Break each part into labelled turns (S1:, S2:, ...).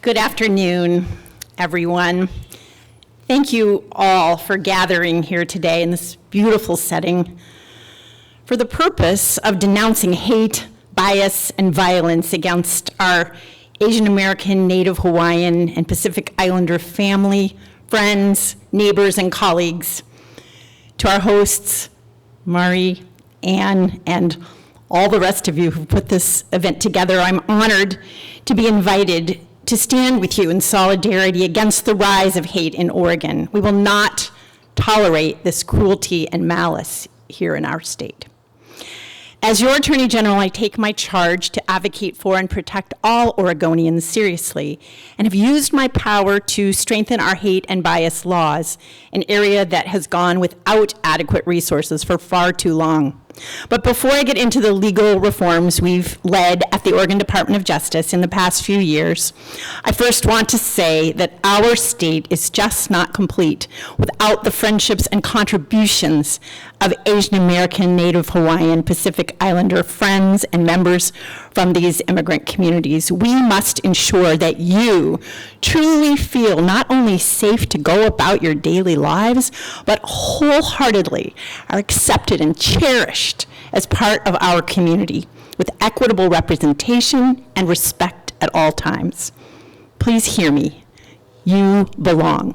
S1: Good afternoon, everyone. Thank you all for gathering here today in this beautiful setting for the purpose of denouncing hate, bias, and violence against our Asian American, Native Hawaiian, and Pacific Islander family, friends, neighbors, and colleagues. To our hosts, Mari, Anne, and all the rest of you who put this event together, I'm honored to be invited to stand with you in solidarity against the rise of hate in Oregon. We will not tolerate this cruelty and malice here in our state. As your Attorney General, I take my charge to advocate for and protect all Oregonians seriously, and have used my power to strengthen our hate and bias laws, an area that has gone without adequate resources for far too long. But before I get into the legal reforms we've led at the Oregon Department of Justice in the past few years, I first want to say that our state is just not complete without the friendships and contributions of Asian American, Native Hawaiian, Pacific Islander friends and members from these immigrant communities. We must ensure that you truly feel not only safe to go about your daily lives, but wholeheartedly are accepted and cherished as part of our community with equitable representation and respect at all times. Please hear me. You belong.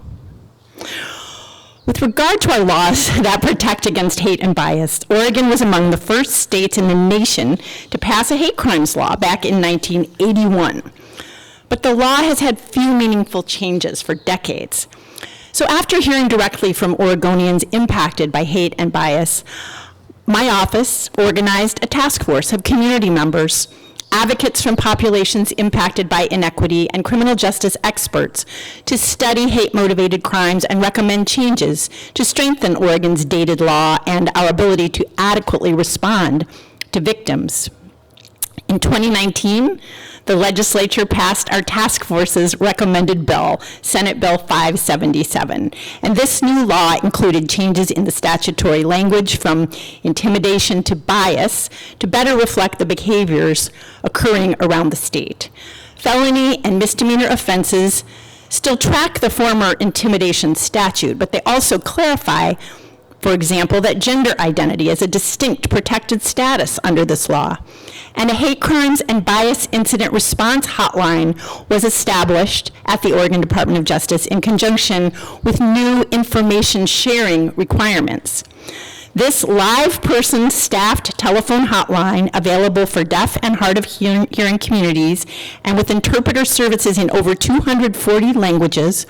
S1: With regard to our laws that protect against hate and bias, Oregon was among the first states in the nation to pass a hate crimes law back in 1981. But the law has had few meaningful changes for decades. So after hearing directly from Oregonians impacted by hate and bias, my office organized a task force of community members, advocates from populations impacted by inequity, and criminal justice experts to study hate-motivated crimes and recommend changes to strengthen Oregon's dated law and our ability to adequately respond to victims. In 2019, the legislature passed our task force's recommended bill, Senate Bill 577. And this new law included changes in the statutory language from intimidation to bias to better reflect the behaviors occurring around the state. Felony and misdemeanor offenses still track the former intimidation statute, but they also clarify, for example, that gender identity is a distinct protected status under this law. And a hate crimes and bias incident response hotline was established at the Oregon Department of Justice in conjunction with new information sharing requirements. This live person staffed telephone hotline, available for deaf and hard of hearing communities and with interpreter services in over 240 languages,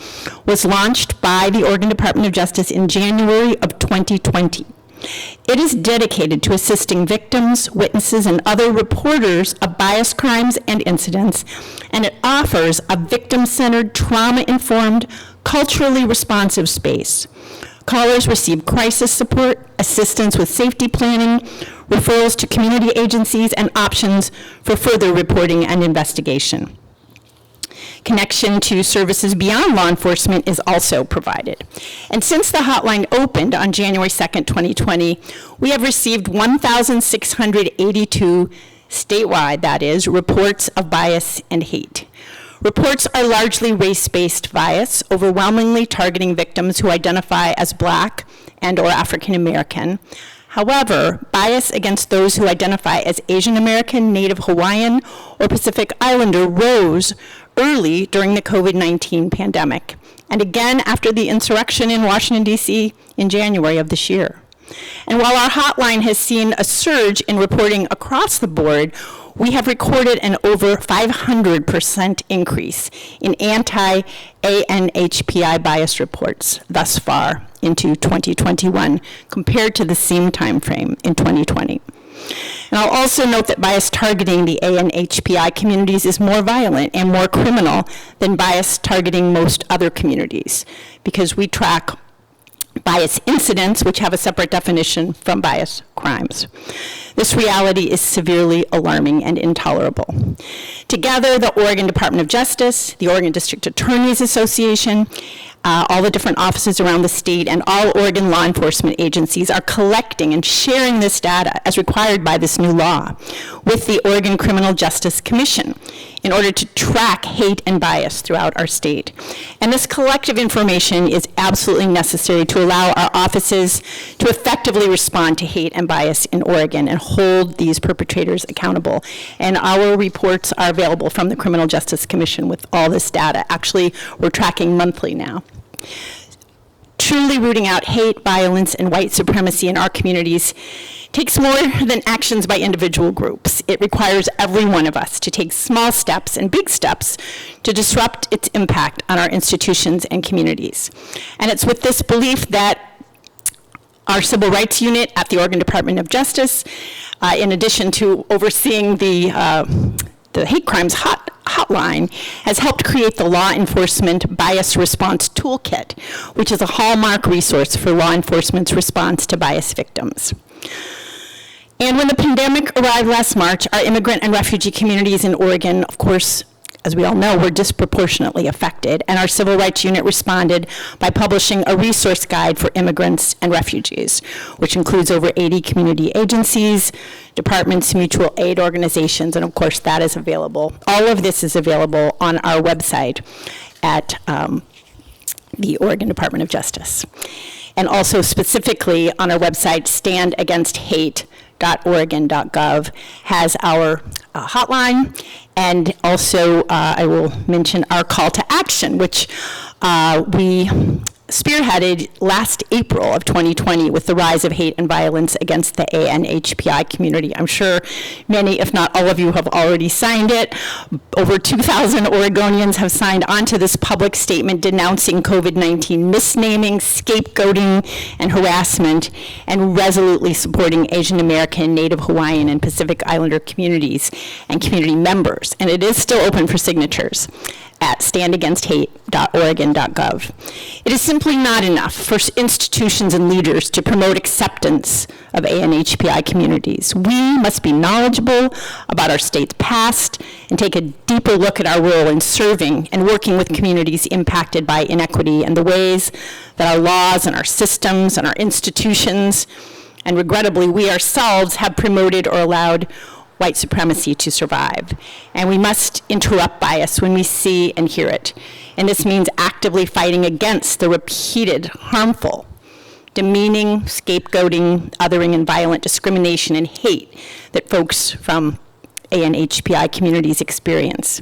S1: was launched by the Oregon Department of Justice in January of 2020. It is dedicated to assisting victims, witnesses, and other reporters of bias crimes and incidents, and it offers a victim-centered, trauma-informed, culturally responsive space. Callers receive crisis support, assistance with safety planning, referrals to community agencies, and options for further reporting and investigation. Connection to services beyond law enforcement is also provided. And since the hotline opened on January 2nd, 2020, we have received 1,682 statewide, that is, reports of bias and hate. Reports are largely race-based bias, overwhelmingly targeting victims who identify as Black and or African American. However, bias against those who identify as Asian American, Native Hawaiian, or Pacific Islander rose early during the COVID-19 pandemic, and again after the insurrection in Washington, D.C. in January of this year. And while our hotline has seen a surge in reporting across the board, we have recorded an over 500% increase in anti-ANHPI bias reports thus far into 2021 compared to the same time frame in 2020. And I'll also note that bias targeting the ANHPI communities is more violent and more criminal than bias targeting most other communities, because we track bias incidents, which have a separate definition from bias crimes. This reality is severely alarming and intolerable. Together, the Oregon Department of Justice, the Oregon District Attorneys Association, all the different offices around the state, and all Oregon law enforcement agencies are collecting and sharing this data as required by this new law with the Oregon Criminal Justice Commission in order to track hate and bias throughout our state. And this collective information is absolutely necessary to allow our offices to effectively respond to hate and bias in Oregon and hold these perpetrators accountable. And our reports are available from the Criminal Justice Commission with all this data. Actually, we're tracking monthly now. Truly rooting out hate, violence, and white supremacy in our communities takes more than actions by individual groups. It requires every one of us to take small steps and big steps to disrupt its impact on our institutions and communities. And it's with this belief that our Civil Rights Unit at the Oregon Department of Justice, in addition to overseeing the hate crimes hotline, has helped create the Law Enforcement Bias Response Toolkit, which is a hallmark resource for law enforcement's response to bias victims. And when the pandemic arrived last March, our immigrant and refugee communities in Oregon, of course, as we all know, were disproportionately affected, and our Civil Rights Unit responded by publishing a resource guide for immigrants and refugees, which includes over 80 community agencies, departments, mutual aid organizations, and of course that is available. All of this is available on our website at the Oregon Department of Justice. And also specifically on our website, standagainst.hate.oregon.gov has our hotline, and also I will mention our call to action, which we spearheaded last April of 2020 with the rise of hate and violence against the ANHPI community. I'm sure many, if not all of you, have already signed it. Over 2,000 Oregonians have signed onto this public statement denouncing COVID-19 misnaming, scapegoating, and harassment, and resolutely supporting Asian American, Native Hawaiian, and Pacific Islander communities and community members. And it is still open for signatures at standagainst.hate.oregon.gov. It is simply not enough for institutions and leaders to promote acceptance of ANHPI communities. We must be knowledgeable about our state's past and take a deeper look at our role in serving and working with communities impacted by inequity and the ways that our laws and our systems and our institutions, and regrettably we ourselves, have promoted or allowed white supremacy to survive. And we must interrupt bias when we see and hear it. And this means actively fighting against the repeated, harmful, demeaning, scapegoating, othering, and violent discrimination and hate that folks from ANHPI communities experience.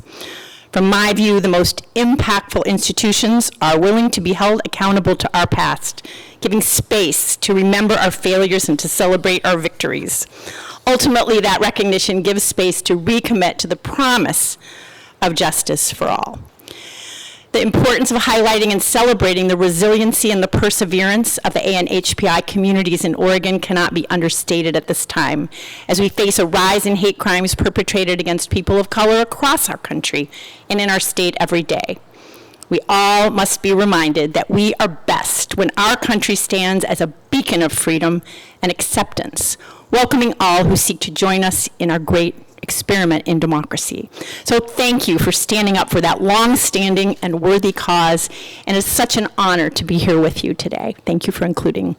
S1: From my view, the most impactful institutions are willing to be held accountable to our past, giving space to remember our failures and to celebrate our victories. Ultimately, that recognition gives space to recommit to the promise of justice for all. The importance of highlighting and celebrating the resiliency and the perseverance of the ANHPI communities in Oregon cannot be understated at this time, as we face a rise in hate crimes perpetrated against people of color across our country and in our state every day. We all must be reminded that we are best when our country stands as a beacon of freedom and acceptance, welcoming all who seek to join us in our great experiment in democracy. So thank you for standing up for that long-standing and worthy cause, and it's such an honor to be here with you today. Thank you for including